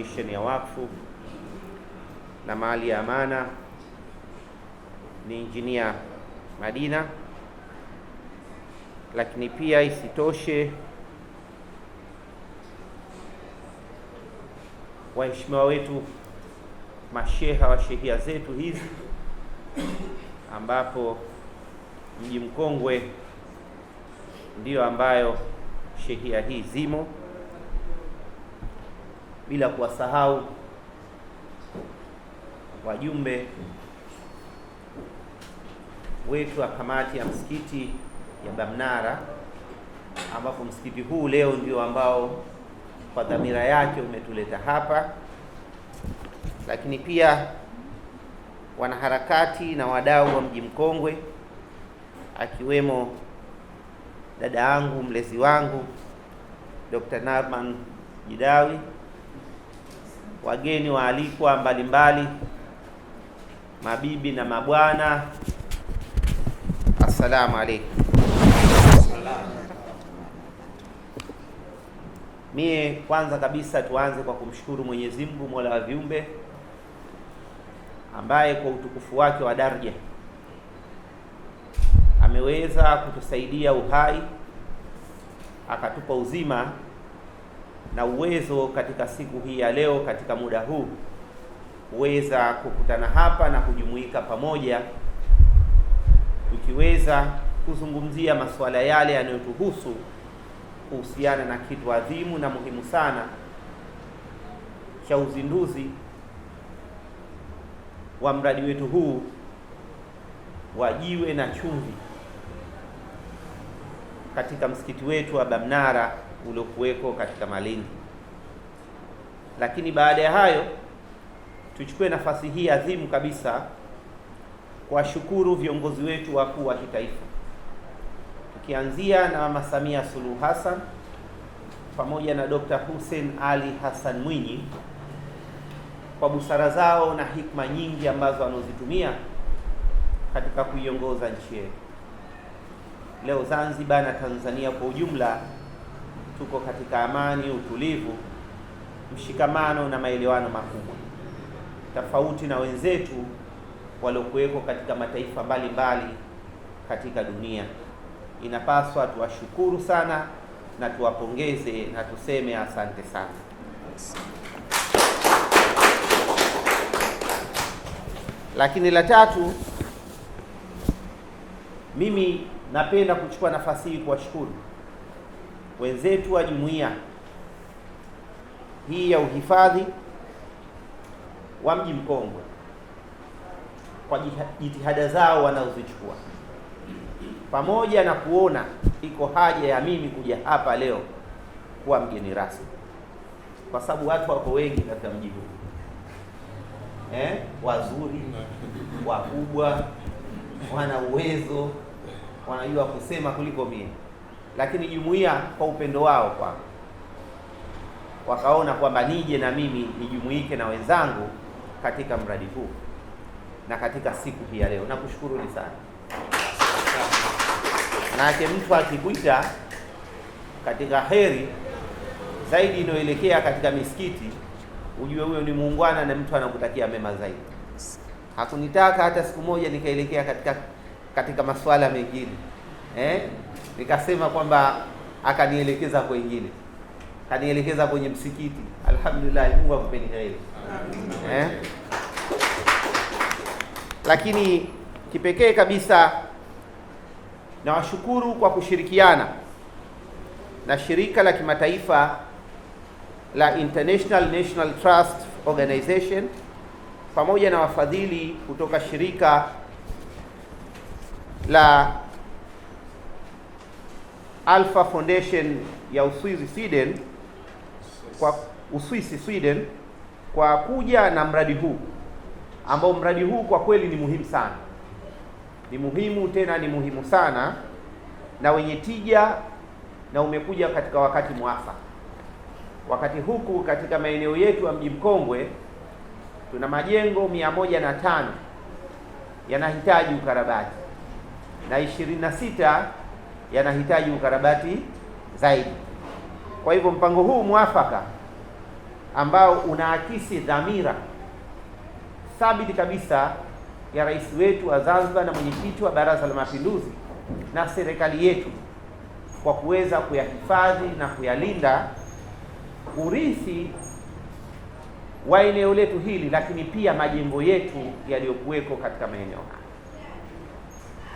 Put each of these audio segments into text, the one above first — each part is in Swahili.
Commission ya Wakfu na Mali ya Amana ni Engineer Madina. Lakini pia isitoshe, waheshimiwa wetu masheha wa shehia zetu hizi, ambapo Mji Mkongwe ndiyo ambayo shehia hii zimo, bila kuwasahau wajumbe wetu wa kamati ya msikiti ya Bamnara, ambapo msikiti huu leo ndio ambao kwa dhamira yake umetuleta hapa. Lakini pia wanaharakati na wadau wa Mji Mkongwe, akiwemo dada yangu mlezi wangu Dr. Narman Jidawi, wageni waalikwa mbalimbali, mabibi na mabwana, assalamu alaikum. Mie kwanza kabisa tuanze kwa kumshukuru Mwenyezi Mungu Mola wa viumbe, ambaye kwa utukufu wake wa daraja ameweza kutusaidia uhai, akatupa uzima na uwezo katika siku hii ya leo, katika muda huu kuweza kukutana hapa na kujumuika pamoja, tukiweza kuzungumzia masuala yale yanayotuhusu kuhusiana na kitu adhimu na muhimu sana cha uzinduzi wa mradi wetu huu wa jiwe na chumvi katika msikiti wetu wa Bamnara uliokuweko katika Malindi. Lakini baada ya hayo, tuchukue nafasi hii adhimu kabisa kuwashukuru viongozi wetu wakuu wa kitaifa, tukianzia na Mama Samia Suluhu Hassan pamoja na Dr. Hussein Ali Hassan Mwinyi kwa busara zao na hikma nyingi ambazo wanazozitumia katika kuiongoza nchi yetu. Leo Zanzibar na Tanzania kwa ujumla tuko katika amani, utulivu, mshikamano na maelewano makubwa, tofauti na wenzetu waliokuweko katika mataifa mbalimbali katika dunia. Inapaswa tuwashukuru sana na tuwapongeze na tuseme asante sana. Lakini la tatu, mimi napenda kuchukua nafasi hii kuwashukuru wenzetu wa jumuiya hii ya uhifadhi wa Mji Mkongwe kwa jitihada zao wanazozichukua, pamoja na kuona iko haja ya mimi kuja hapa leo kuwa mgeni rasmi, kwa sababu watu wako wengi katika mji huu, wazuri, wakubwa, wana uwezo, wanajua kusema kuliko mimi. Lakini jumuiya kwa upendo wao kwa wakaona kwamba nije na mimi nijumuike na wenzangu katika mradi huu na katika siku hii ya leo. Nakushukuruni sana. Manake mtu akikuita katika heri zaidi inayoelekea katika misikiti, ujue huyo ni muungwana na mtu anakutakia mema zaidi. Hakunitaka hata siku moja nikaelekea katika masuala mengine, nikasema kwamba akanielekeza kwingine, kanielekeza kwenye msikiti. Alhamdulillah, Mungu akupeni heri. Lakini kipekee kabisa nawashukuru kwa kushirikiana na shirika la kimataifa la International National Trust Organization pamoja na wafadhili kutoka shirika la Alpha Foundation ya Uswisi Sweden kwa kuja na mradi huu, ambao mradi huu kwa kweli ni muhimu sana, ni muhimu tena ni muhimu sana na wenye tija, na umekuja katika wakati mwafaka. Wakati huku katika maeneo yetu ya Mji Mkongwe tuna majengo 105 yanahitaji ukarabati na 26 yanahitaji ukarabati zaidi. Kwa hivyo mpango huu mwafaka ambao unaakisi dhamira thabiti kabisa ya rais wetu wa Zanzibar na mwenyekiti wa Baraza la Mapinduzi na serikali yetu kwa kuweza kuyahifadhi na kuyalinda urithi wa eneo letu hili, lakini pia majengo yetu yaliyokuweko katika maeneo haya,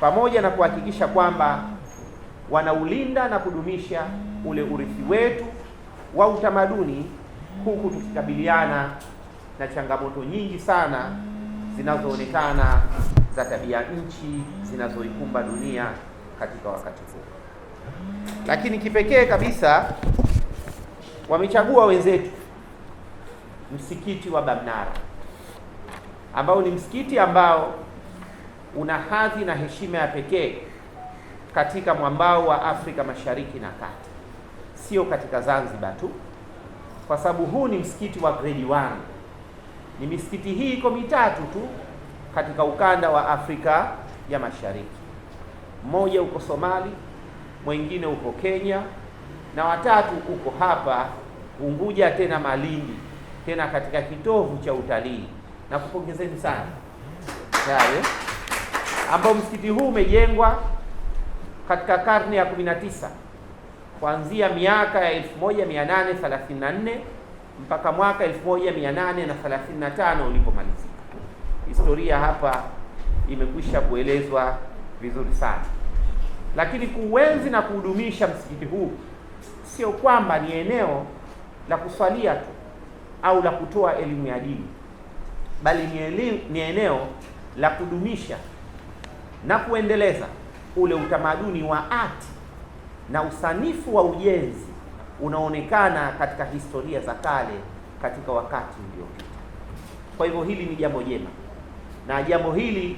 pamoja na kuhakikisha kwamba wanaulinda na kudumisha ule urithi wetu wa utamaduni, huku tukikabiliana na changamoto nyingi sana zinazoonekana za tabia nchi zinazoikumba dunia katika wakati huu. Lakini kipekee kabisa wamechagua wenzetu msikiti wa Bamnara, ambao ni msikiti ambao una hadhi na heshima ya pekee katika mwambao wa Afrika Mashariki na Kati, sio katika Zanzibar tu, kwa sababu huu ni msikiti wa grade 1. Ni misikiti hii iko mitatu tu katika ukanda wa Afrika ya Mashariki. Mmoja uko Somali, mwingine uko Kenya, na watatu uko hapa Unguja, tena Malindi, tena katika kitovu cha utalii. Na kupongezeni sana yale ambao msikiti huu umejengwa katika karne ya 19 kuanzia miaka ya 1834 mpaka mwaka 1835 ulipomalizika. Historia hapa imekwisha kuelezwa vizuri sana. Lakini kuuenzi na kuhudumisha msikiti huu sio kwamba ni eneo la kuswalia tu au la kutoa elimu ya dini, bali ni eneo la kudumisha na kuendeleza ule utamaduni wa art na usanifu wa ujenzi unaonekana katika historia za kale katika wakati uliopita. Kwa hivyo hili ni jambo jema, na jambo hili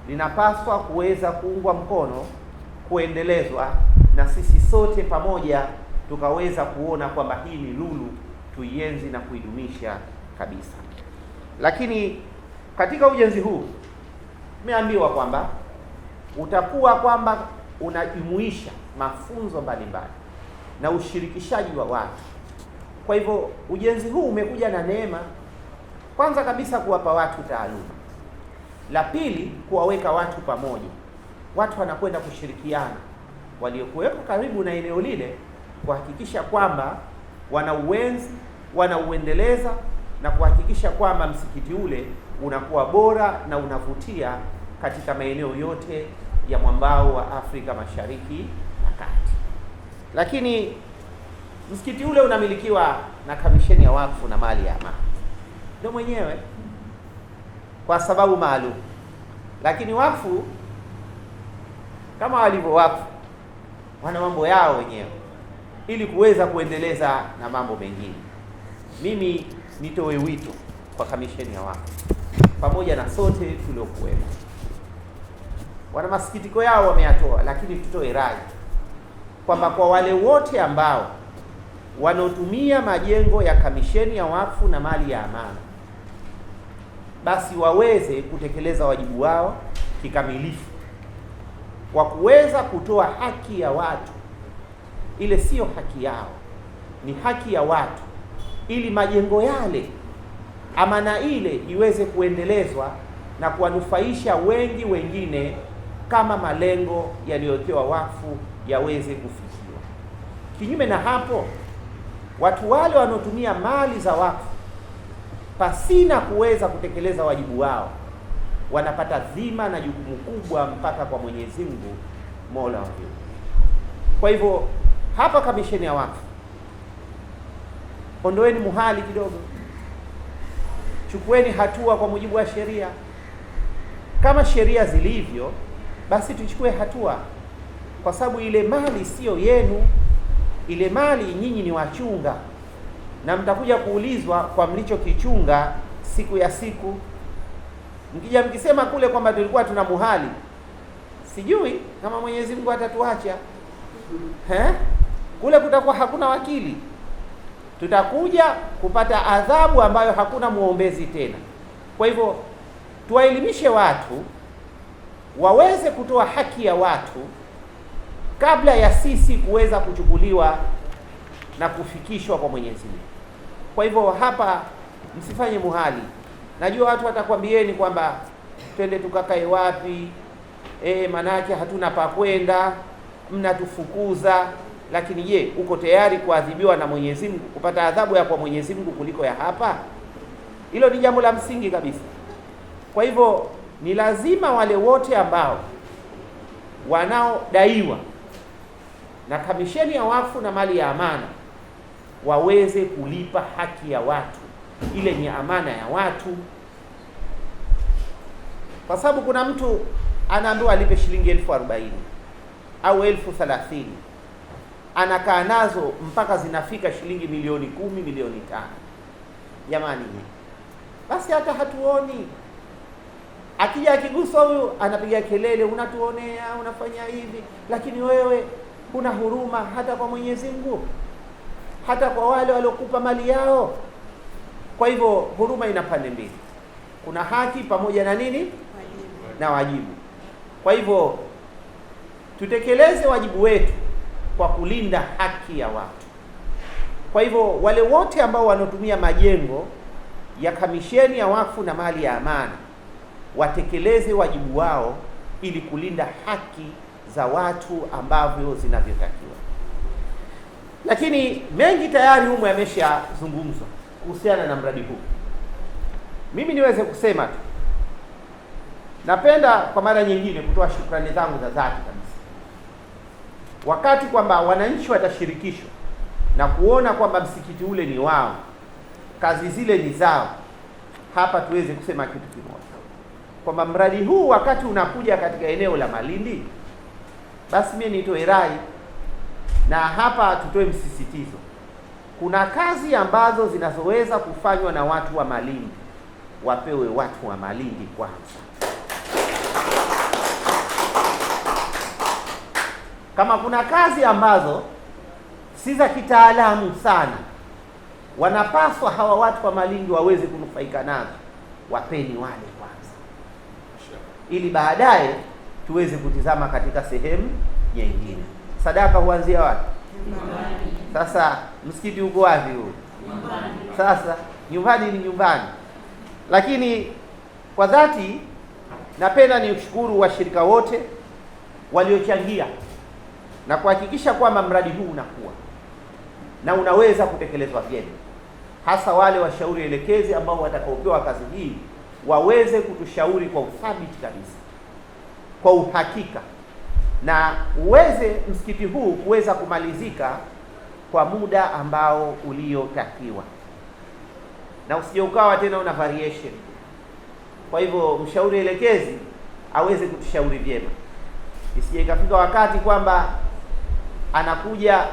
linapaswa kuweza kuungwa mkono, kuendelezwa, na sisi sote pamoja tukaweza kuona kwamba hii ni lulu, tuienzi na kuidumisha kabisa. Lakini katika ujenzi huu tumeambiwa kwamba utakuwa kwamba unajumuisha mafunzo mbalimbali na ushirikishaji wa watu. Kwa hivyo ujenzi huu umekuja na neema, kwanza kabisa kuwapa watu taaluma, la pili kuwaweka watu pamoja, watu wanakwenda kushirikiana waliokuwepo karibu na eneo lile kuhakikisha kwamba wanauenzi, wanauendeleza na kuhakikisha kwamba msikiti ule unakuwa bora na unavutia katika maeneo yote ya mwambao wa Afrika Mashariki na Kati. Lakini msikiti ule unamilikiwa na Kamisheni ya Wakfu na Mali ya Amana, ndio mwenyewe kwa sababu maalum. Lakini wakfu kama walivyo wakfu wana mambo yao wenyewe ili kuweza kuendeleza na mambo mengine. Mimi nitoe wito kwa Kamisheni ya Wakfu pamoja na sote tuliokuwepo, wana masikitiko yao wameyatoa, lakini tutoe rai kwamba kwa wale wote ambao wanaotumia majengo ya Kamisheni ya Wakfu na Mali ya Amana, basi waweze kutekeleza wajibu wao kikamilifu kwa kuweza kutoa haki ya watu. Ile sio haki yao, ni haki ya watu, ili majengo yale, amana ile iweze kuendelezwa na kuwanufaisha wengi wengine, kama malengo yaliyowekewa wakfu yaweze kufikiwa. Kinyume na hapo, watu wale wanaotumia mali za wakfu pasina kuweza kutekeleza wajibu wao wanapata dhima na jukumu kubwa mpaka kwa Mwenyezi Mungu Mola wa Mbingu. Kwa hivyo hapa Kamisheni ya Wakfu, ondoeni muhali kidogo, chukueni hatua kwa mujibu wa sheria. Kama sheria zilivyo, basi tuchukue hatua, kwa sababu ile mali siyo yenu. Ile mali nyinyi ni wachunga, na mtakuja kuulizwa kwa mlichokichunga siku ya siku. Mkija mkisema kule kwamba tulikuwa tuna muhali, sijui kama Mwenyezi Mungu atatuacha. Kule kutakuwa hakuna wakili, tutakuja kupata adhabu ambayo hakuna muombezi tena. Kwa hivyo tuwaelimishe watu waweze kutoa haki ya watu kabla ya sisi kuweza kuchukuliwa na kufikishwa kwa Mwenyezi Mungu. Kwa hivyo hapa msifanye muhali. Najua watu watakwambieni kwamba twende tukakae wapi, manake hatuna pa kwenda, mnatufukuza. Lakini je, uko tayari kuadhibiwa na Mwenyezi Mungu, kupata adhabu ya kwa Mwenyezi Mungu kuliko ya hapa? Hilo ni jambo la msingi kabisa. Kwa hivyo ni lazima wale wote ambao wanaodaiwa na Kamisheni ya Wakfu na Mali ya Amana waweze kulipa haki ya watu, ile ni amana ya watu. Kwa sababu kuna mtu anaambiwa alipe shilingi 40,000 au 30,000, anakaa nazo mpaka zinafika shilingi milioni 10, milioni 5. Jamani, basi hata hatuoni. Akija akiguswa huyu anapiga kelele, unatuonea, unafanya hivi. Lakini wewe huna huruma hata kwa Mwenyezi Mungu, hata kwa wale waliokupa mali yao. Kwa hivyo huruma ina pande mbili, kuna haki pamoja na nini, na wajibu. Kwa hivyo tutekeleze wajibu wetu kwa kulinda haki ya watu. Kwa hivyo wale wote ambao wanatumia majengo ya Kamisheni ya Wakfu na Mali ya Amana watekeleze wajibu wao ili kulinda haki za watu ambavyo zinavyotakiwa. Lakini mengi tayari humu yameshazungumzwa kuhusiana na mradi huu. Mimi niweze kusema tu, napenda kwa mara nyingine kutoa shukrani zangu za dhati kabisa, wakati kwamba wananchi watashirikishwa na kuona kwamba msikiti ule ni wao, kazi zile ni zao. Hapa tuweze kusema kitu kimoja, kwamba mradi huu wakati unakuja katika eneo la Malindi, basi mimi nitoe rai na hapa tutoe msisitizo. Kuna kazi ambazo zinazoweza kufanywa na watu wa Malindi, wapewe watu wa Malindi kwanza. Kama kuna kazi ambazo si za kitaalamu sana, wanapaswa hawa watu wa Malindi waweze kunufaika nazo, wapeni wale kwanza, ili baadaye tuweze kutizama katika sehemu nyingine. Sadaka huanzia wapi? Nyumbani. Sasa msikiti uko wapi huu? Nyumbani. Sasa nyumbani ni nyumbani. Lakini kwa dhati napenda niushukuru washirika wote waliochangia na kuhakikisha kwamba mradi huu unakuwa na unaweza kutekelezwa vyema, hasa wale washauri elekezi ambao watakaopewa kazi hii waweze kutushauri kwa uthabiti kabisa, kwa uhakika, na uweze msikiti huu kuweza kumalizika kwa muda ambao uliotakiwa, na usije ukawa tena una variation. Kwa hivyo mshauri elekezi aweze kutushauri vyema, isije ikafika wakati kwamba anakuja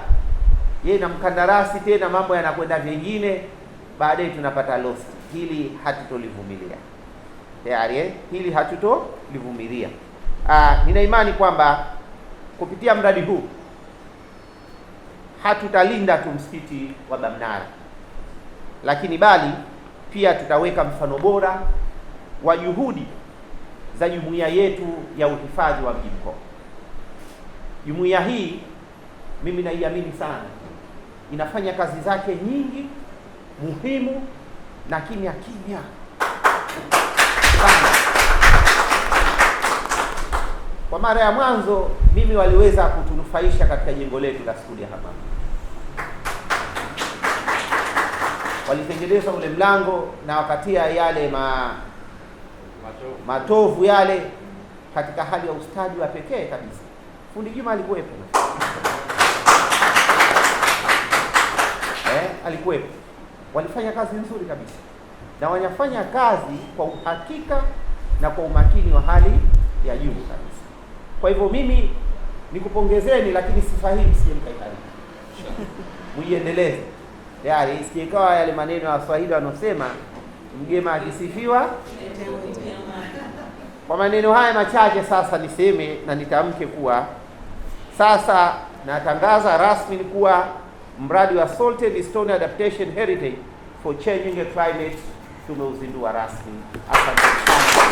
yeye na mkandarasi tena mambo yanakwenda vingine, baadaye tunapata loss. Hili hatutolivumilia tayari, hili hatutolivumilia. Nina imani kwamba kupitia mradi huu hatutalinda tu msikiti wa Bamnara, lakini bali pia tutaweka mfano bora wa juhudi za jumuiya yetu ya uhifadhi wa mji Mkongwe. Jumuiya hii mimi naiamini sana, inafanya kazi zake nyingi muhimu na kimya kimya sana. Kwa mara ya mwanzo mimi waliweza kutunufaisha katika jengo letu la skuli hapa. Walitengeneza ule mlango na wakatia yale matovu yale katika hali ya ustadi wa pekee kabisa. Fundi Juma alikuwepo. Alikuwepo. Walifanya kazi nzuri kabisa, na wanafanya kazi kwa uhakika na kwa umakini wa hali ya juu kabisa. Kwa hivyo mimi nikupongezeni, lakini sifa hii msije mkaiharibu. Muiendeleze. Tayari isije ikawa yale maneno ya Waswahili wanaosema mgema akisifiwa. Kwa maneno haya machache sasa niseme na nitamke kuwa sasa natangaza rasmi kuwa mradi wa Salted Stone Adaptation Heritage for Changing a Climate tumeuzindua rasmi. Asante sana.